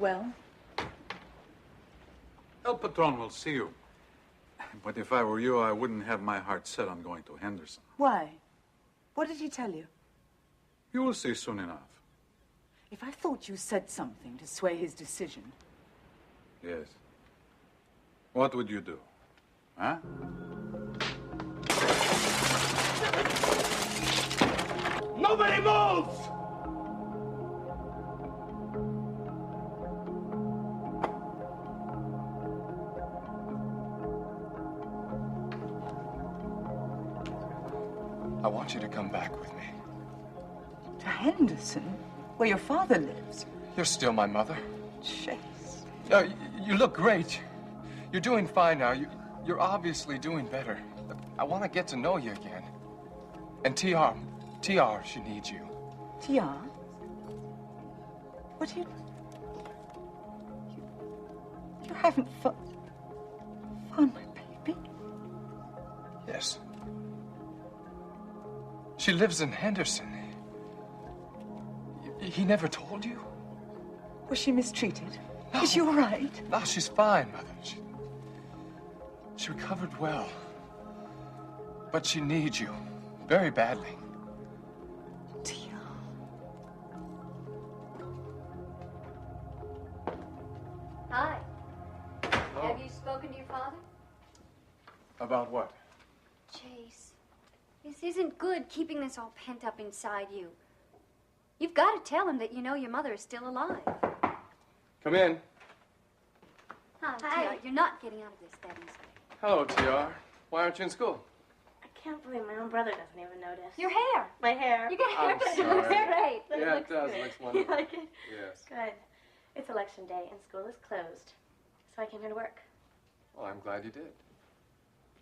Well? El Patron will see you. But if I were you, I wouldn't have my heart set on going to Henderson. Why? What did he tell you? You will see soon enough. If I thought you said something to sway his decision... Yes. What would you do? Huh? Nobody moves! I want you to come back with me. To Henderson? Where your father lives? You're still my mother. Chase. You look great. You're doing fine now. You're obviously doing better. I want to get to know you again. And TR, she needs you. TR? What do you... You haven't found my baby? Yes. She lives in Henderson. He never told you? Was she mistreated? No. Is she all right? No, she's fine, Mother. She recovered well. But she needs you very badly. Tia. Hi. Oh. Have you spoken to your father? About what? Chase, this isn't good, keeping this all pent up inside you. You've got to tell him that you know your mother is still alive. Come in. Hi. TR, you're not getting out of this that easily. Hello, TR. Why aren't you in school? I can't believe my own brother doesn't even notice. Your hair. My hair. You got a haircut. I'm It looks sorry. great. Yeah, it does. It looks wonderful. You like it? Yes. Good. It's election day and school is closed. So I came here to work. Well, I'm glad you did.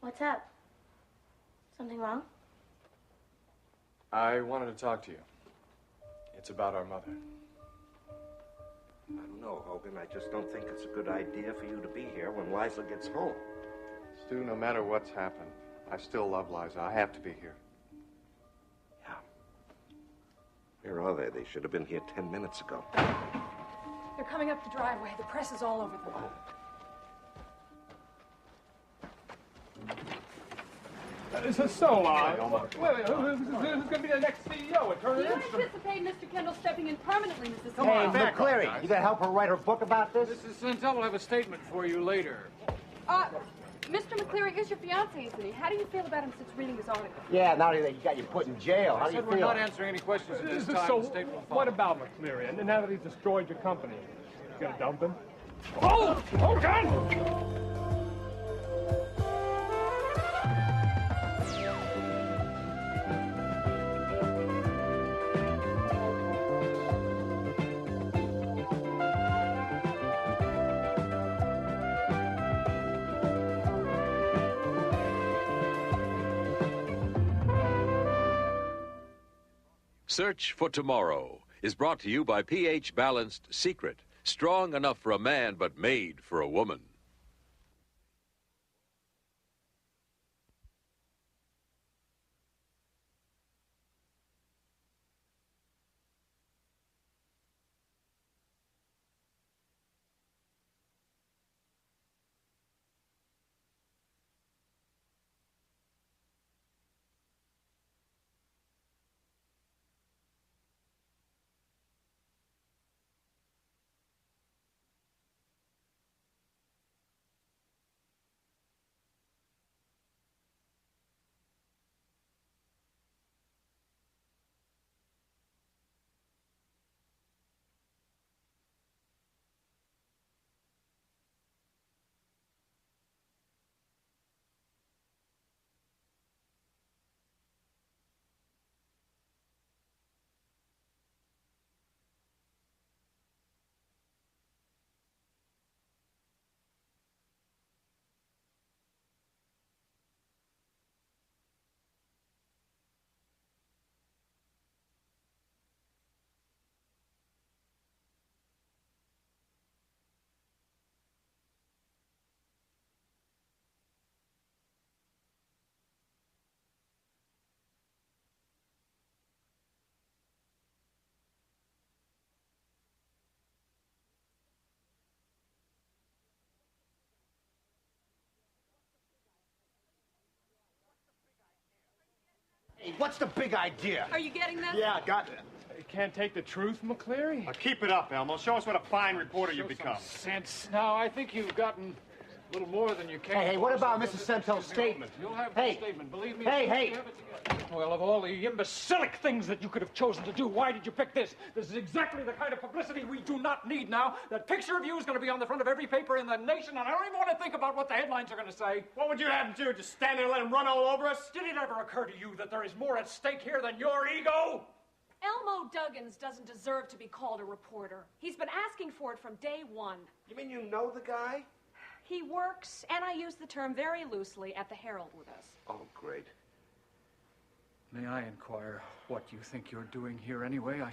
What's up? Something wrong? I wanted to talk to you. It's about our mother. I don't know, Hogan. I just don't think it's a good idea for you to be here when Liza gets home. Stu, no matter what's happened, I still love Liza. I have to be here. Yeah. Where are they? They should have been here 10 minutes ago. They're coming up the driveway. The press is all over them. Who's going to be the next CEO at Turner Do you Instruments? anticipate Mr. Kendall stepping in permanently, Mrs. Hey, McCleary, you gonna help her write her book about this? Mrs. Santel will have a statement for you later. Mr. McCleary is your fiancé, isn't he? How do you feel about him since reading his article? Yeah, now that he got you put in jail, how do you We're feel? not answering any questions at this time. So, The statement will follow. what about McCleary? And now that he's destroyed your company, you gonna dump him? Oh! Hogan! Search for Tomorrow is brought to you by pH Balanced Secret. Strong enough for a man, but made for a woman. Hey, what's the big idea? Are you getting this? Yeah, I got it. You can't take the truth, McCleary? Now keep it up, Elmo. Show us what a fine reporter you become. Sense. Now, I think you've gotten a little more than you came Hey, what for, about so Mrs. Sentel's statement? You'll have Hey. the statement, believe me. Hey, as soon as hey. you have it together. Well, of all the imbecilic things that you could have chosen to do, why did you pick this? This is exactly the kind of publicity we do not need now. That picture of you is going to be on the front of every paper in the nation, and I don't even want to think about what the headlines are going to say. What would you have him do? Just stand there and let him run all over us? Did it ever occur to you that there is more at stake here than your ego? Elmo Duggins doesn't deserve to be called a reporter. He's been asking for it from day one. You mean you know the guy? He works, and I use the term very loosely, at the Herald with us. Oh, great. May I inquire what you think you're doing here anyway? I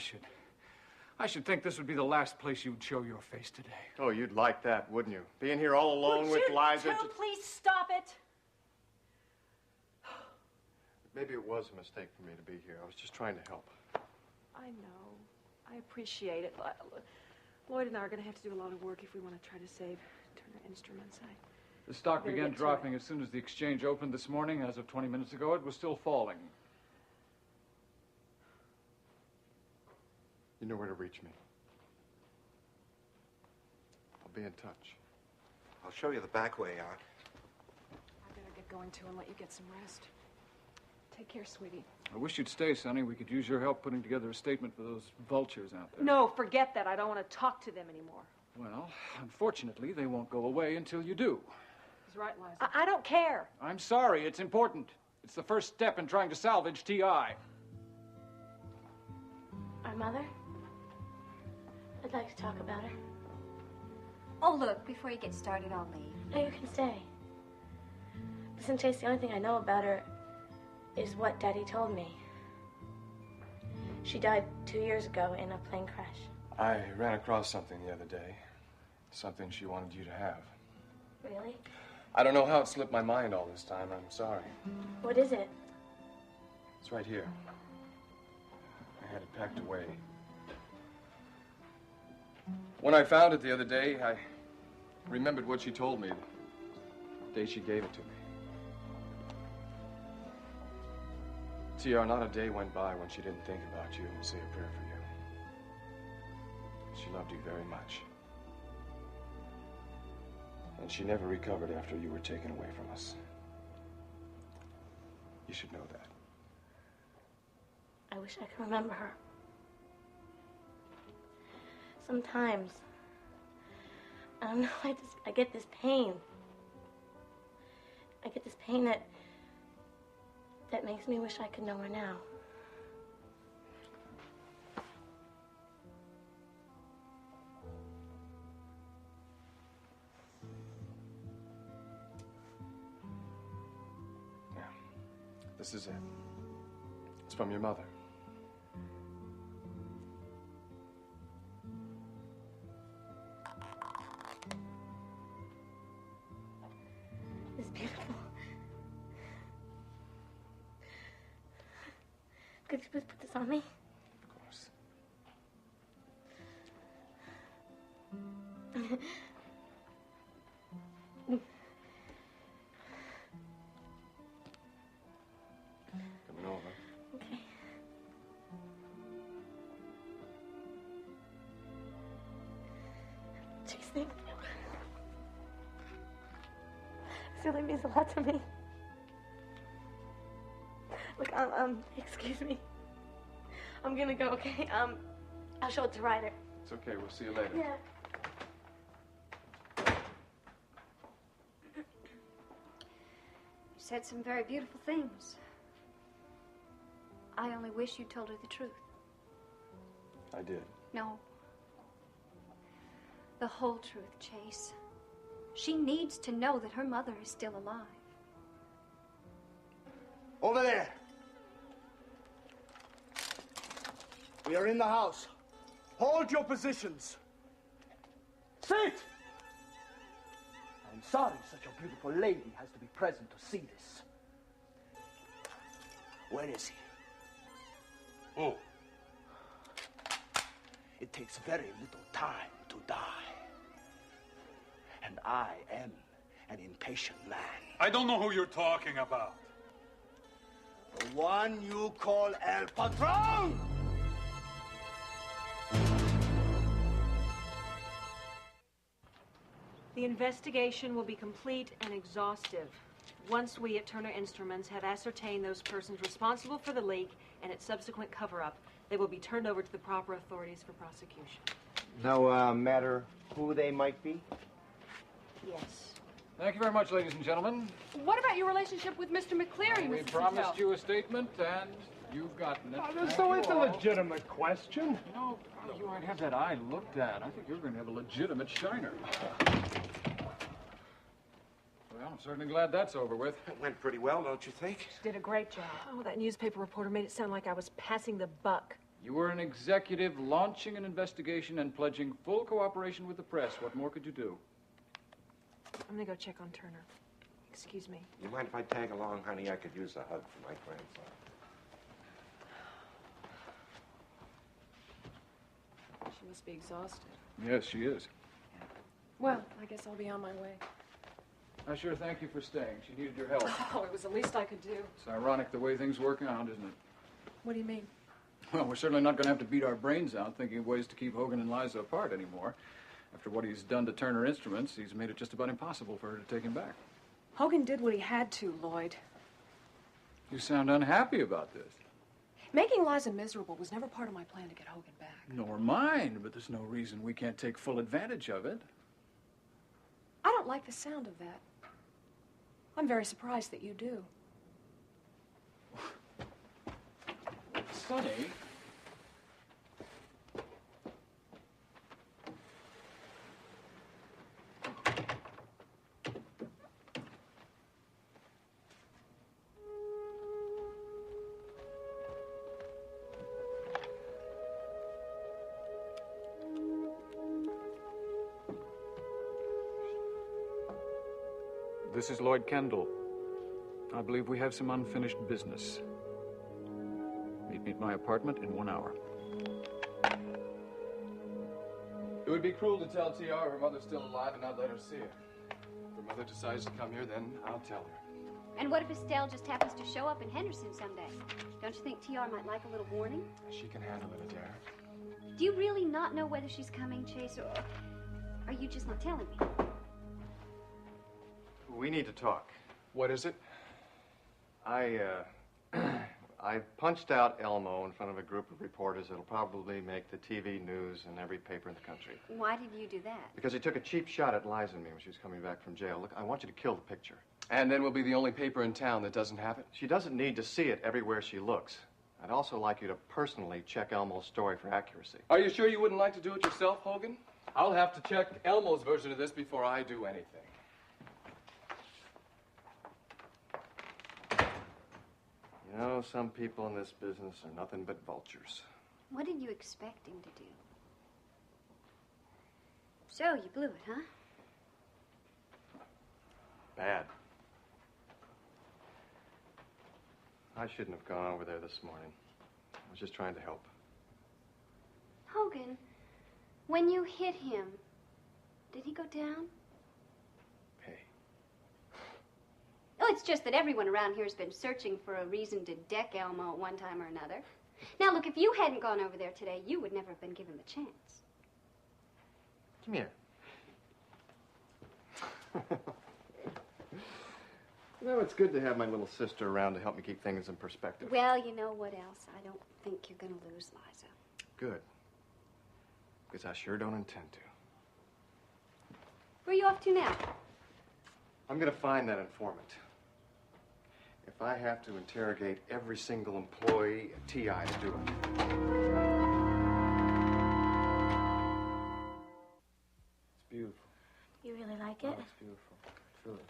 should think this would be the last place you'd show your face today. Oh, you'd like that, wouldn't you? Being here all alone with Liza. Would you two please stop it? Maybe it was a mistake for me to be here. I was just trying to help. I know. I appreciate it. Lloyd and I are going to have to do a lot of work if we want to try to save Turner Instruments. The stock better began get to dropping as soon as the exchange opened this morning. As of 20 minutes ago, it was still falling. You know where to reach me. I'll be in touch. I'll show you the back way out. I better get going, too, and let you get some rest. Take care, sweetie. I wish you'd stay, Sonny. We could use your help putting together a statement for those vultures out there. No, forget that. I don't want to talk to them anymore. Well, unfortunately, they won't go away until you do. He's right, Liza. I don't care. I'm sorry. It's important. It's the first step in trying to salvage T.I. Our mother? I'd like to talk about her. Oh, look, before you get started, I'll leave. No, you can stay. Listen, Chase, the only thing I know about her is what Daddy told me. She died 2 years ago in a plane crash. I ran across something the other day. Something she wanted you to have. Really? I don't know how it slipped my mind all this time. I'm sorry. What is it? It's right here. I had it packed away. When I found it the other day, I remembered what she told me the day she gave it to me. TR, not a day went by when she didn't think about you and say a prayer for you. She loved you very much. And she never recovered after you were taken away from us. You should know that. I wish I could remember her. Sometimes, I don't know, I get this pain. I get this pain that makes me wish I could know her now. Yeah. This is it. It's from your mother. It's beautiful. Could you please put this on me? Of course. Coming over. Okay. Chase, thank you. This really means a lot to me. Look, excuse me. I'm gonna go, okay? I'll show it to Ryder. It's okay. We'll see you later. Yeah. You said some very beautiful things. I only wish you told her the truth. I did. No. The whole truth, Chase. She needs to know that her mother is still alive. Over there. We are in the house. Hold your positions. Sit! I'm sorry such a beautiful lady has to be present to see this. Where is he? Who? It takes very little time to die. And I am an impatient man. I don't know who you're talking about. Those one you call El Patron! The investigation will be complete and exhaustive. Once we at Turner Instruments have ascertained those persons responsible for the leak and its subsequent cover-up, they will be turned over to the proper authorities for prosecution. No matter who they might be? Yes. Thank you very much, ladies and gentlemen. What about your relationship with Mr. McCleary, We Mrs. promised Patel? you a statement, and you've gotten it. So it's a legitimate question. You know, you might have that eye looked at. I think you're going to have a legitimate shiner. Well, I'm certainly glad that's over with. It went pretty well, don't you think? She did a great job. Oh, that newspaper reporter made it sound like I was passing the buck. You were an executive launching an investigation and pledging full cooperation with the press. What more could you do? I'm gonna go check on Turner. Excuse me. You mind if I tag along, honey? I could use a hug from my grandfather. She must be exhausted. Yes, she is. Well, I guess I'll be on my way. I sure thank you for staying. She needed your help. Oh, it was the least I could do. It's ironic the way things work out, isn't it? What do you mean? Well, we're certainly not going to have to beat our brains out thinking of ways to keep Hogan and Liza apart anymore. After what he's done to Turner Instruments, he's made it just about impossible for her to take him back. Hogan did what he had to, Lloyd. You sound unhappy about this. Making Liza miserable was never part of my plan to get Hogan back. Nor mine, but there's no reason we can't take full advantage of it. I don't like the sound of that. I'm very surprised that you do. Sonny. This is Lloyd Kendall. I believe we have some unfinished business. Meet me at my apartment in 1 hour. It would be cruel to tell TR her mother's still alive and not let her see her. If her mother decides to come here, then I'll tell her. And what if Estelle just happens to show up in Henderson someday? Don't you think TR might like a little warning? She can handle it, Adair. Do you really not know whether she's coming, Chase, or are you just not telling me? We need to talk. What is it? I punched out Elmo in front of a group of reporters that'll probably make the TV news in every paper in the country. Why did you do that? Because he took a cheap shot at Liza and me when she was coming back from jail. Look, I want you to kill the picture. And then we'll be the only paper in town that doesn't have it? She doesn't need to see it everywhere she looks. I'd also like you to personally check Elmo's story for accuracy. Are you sure you wouldn't like to do it yourself, Hogan? I'll have to check Elmo's version of this before I do anything. You know, some people in this business are nothing but vultures. What did you expect him to do? So, you blew it, huh? Bad. I shouldn't have gone over there this morning. I was just trying to help. Hogan, when you hit him, did he go down? Hey. Oh, it's just that everyone around here has been searching for a reason to deck Elmo at one time or another. Now, look, if you hadn't gone over there today, you would never have been given the chance. Come here. You know, it's good to have my little sister around to help me keep things in perspective. Well, you know what else? I don't think you're going to lose Liza. Good. Because I sure don't intend to. Where are you off to now? I'm going to find that informant. If I have to interrogate every single employee at TI to do it. It's beautiful. You really like it? Oh, it's beautiful. Feel it.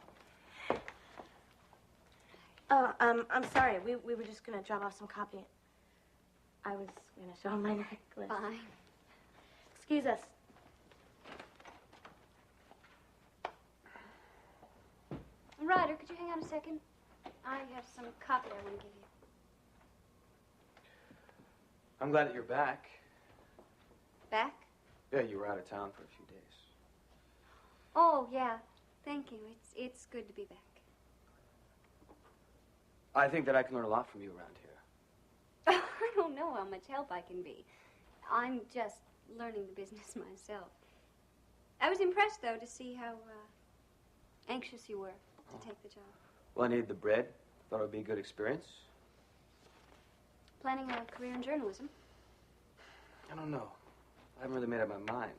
Oh, I'm sorry. We were just gonna drop off some copy. I was gonna show him my necklace. Fine. Excuse us. Ryder, could you hang on a second? I have some copy I want to give you. I'm glad that you're back. Back? Yeah, you were out of town for a few days. Oh, yeah. Thank you. It's good to be back. I think that I can learn a lot from you around here. I don't know how much help I can be. I'm just learning the business myself. I was impressed, though, to see how anxious you were to take the job. Well, I needed the bread. Thought it would be a good experience. Planning a career in journalism? I don't know. I haven't really made up my mind.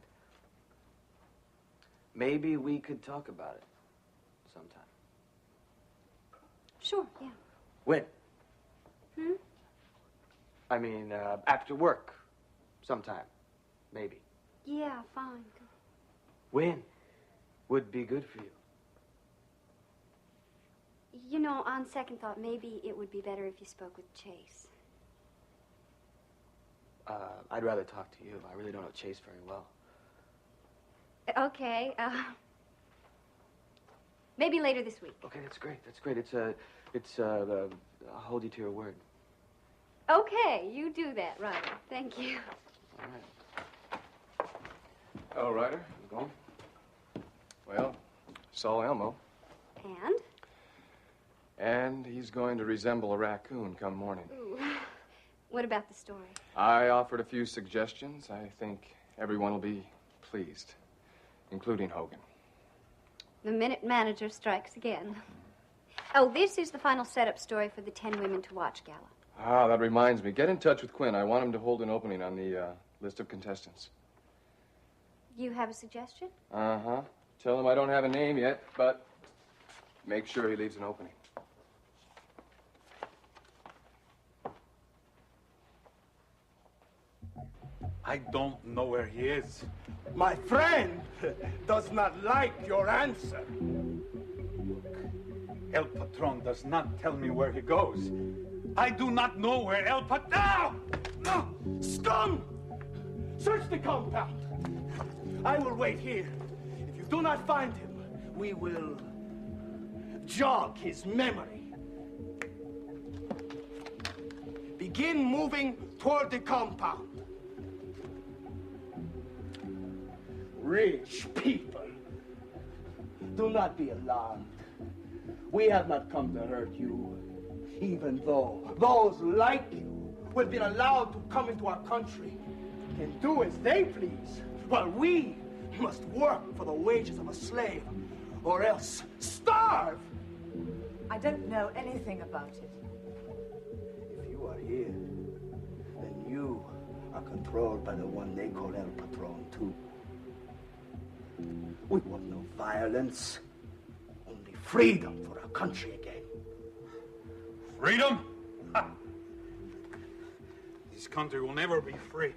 Maybe we could talk about it sometime. Sure, yeah. When? Hmm? I mean, after work. Sometime. Maybe. Yeah, fine. When would be good for you? You know, on second thought, maybe it would be better if you spoke with Chase. I'd rather talk to you. I really don't know Chase very well. Okay, maybe later this week. Okay, that's great. That's great. I'll hold you to your word. Okay, you do that, Ryder. Thank you. All right. Hello, Ryder. You going? Well, saw Elmo. And he's going to resemble a raccoon come morning. Ooh. What about the story? I offered a few suggestions. I think everyone will be pleased, including Hogan. The minute manager strikes again. Oh, this is the final setup story for the 10 Women to Watch gala. Ah, that reminds me. Get in touch with Quinn. I want him to hold an opening on the list of contestants. You have a suggestion? Uh-huh. Tell him I don't have a name yet, but make sure he leaves an opening. I don't know where he is. My friend does not like your answer. El Patron does not tell me where he goes. I do not know where El Patron... No! Scum! Search the compound. I will wait here. If you do not find him, we will jog his memory. Begin moving toward the compound. Rich people, do not be alarmed. We have not come to hurt you, even though those like you who have been allowed to come into our country can do as they please, while we must work for the wages of a slave, or else starve. I don't know anything about it. If you are here, then you are controlled by the one they call El Patron, too. We want no violence, only freedom for our country again. Freedom? Ha! This country will never be free.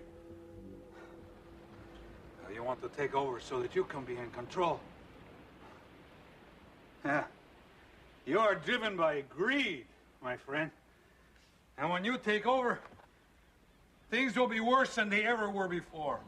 Now you want to take over so that you can be in control. Yeah. You are driven by greed, my friend. And when you take over, things will be worse than they ever were before.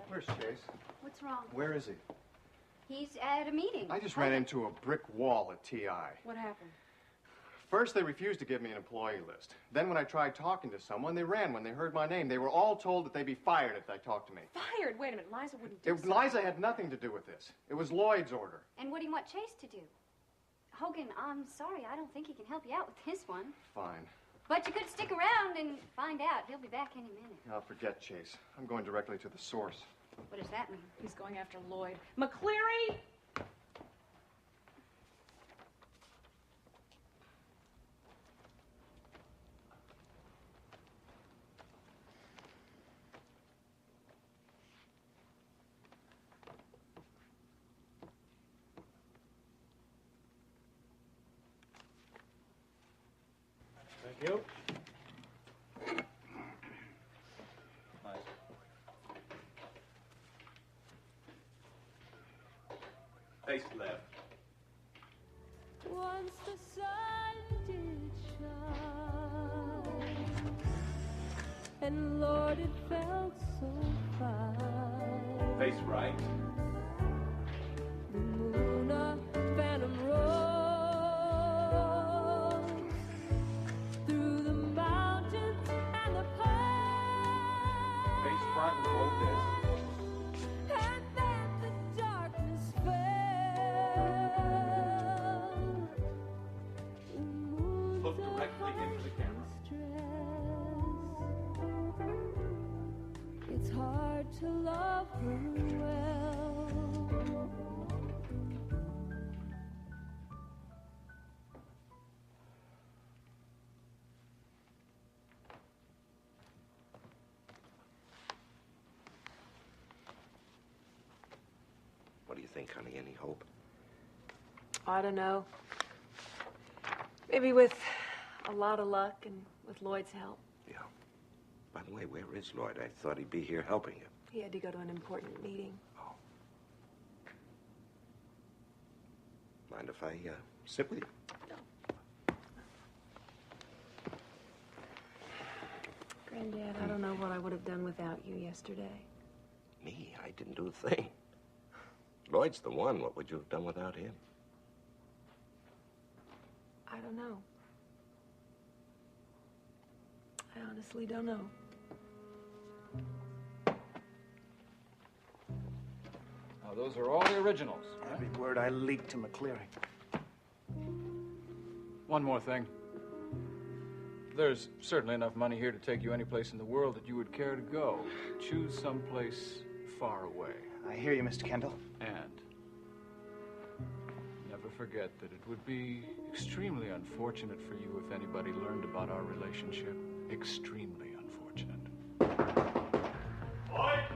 Where's Chase? What's wrong? Where is he? He's at a meeting. I just ran into a brick wall at TI. What happened? First, they refused to give me an employee list. Then, when I tried talking to someone, they ran when they heard my name. They were all told that they'd be fired if they talked to me. Fired? Wait a minute. Liza wouldn't do so. Liza had nothing to do with this. It was Lloyd's order. And what do you want Chase to do? Hogan, I'm sorry. I don't think he can help you out with this one. Fine. But you could stick around and find out. He'll be back any minute. I'll forget Chase. I'm going directly to the source. What does that mean? He's going after Lloyd. McCleary! Thank you. Face left. Once the sun did shine, and Lord, it felt so fine. Face right. The moon, a phantom rose through the mountains and the pines. Face front and hold this. And then the darkness fell. Look directly into the camera. It's hard to love her well. What do you think, honey? Any hope? I don't know. Maybe with a lot of luck and with Lloyd's help. Yeah. By the way, where is Lloyd? I thought he'd be here helping you. He had to go to an important meeting. Oh. Mind if I sit with you? Granddad, I don't know what I would have done without you yesterday. Me? I didn't do a thing. Lloyd's the one. What would you have done without him? I don't know. I honestly don't know. Now, those are all the originals, right? Every word I leaked to McCleary. One more thing. There's certainly enough money here to take you any place in the world that you would care to go. Choose someplace far away. I hear you, Mr. Kendall. And never forget that it would be extremely unfortunate for you if anybody learned about our relationship. Extremely unfortunate. Lloyd!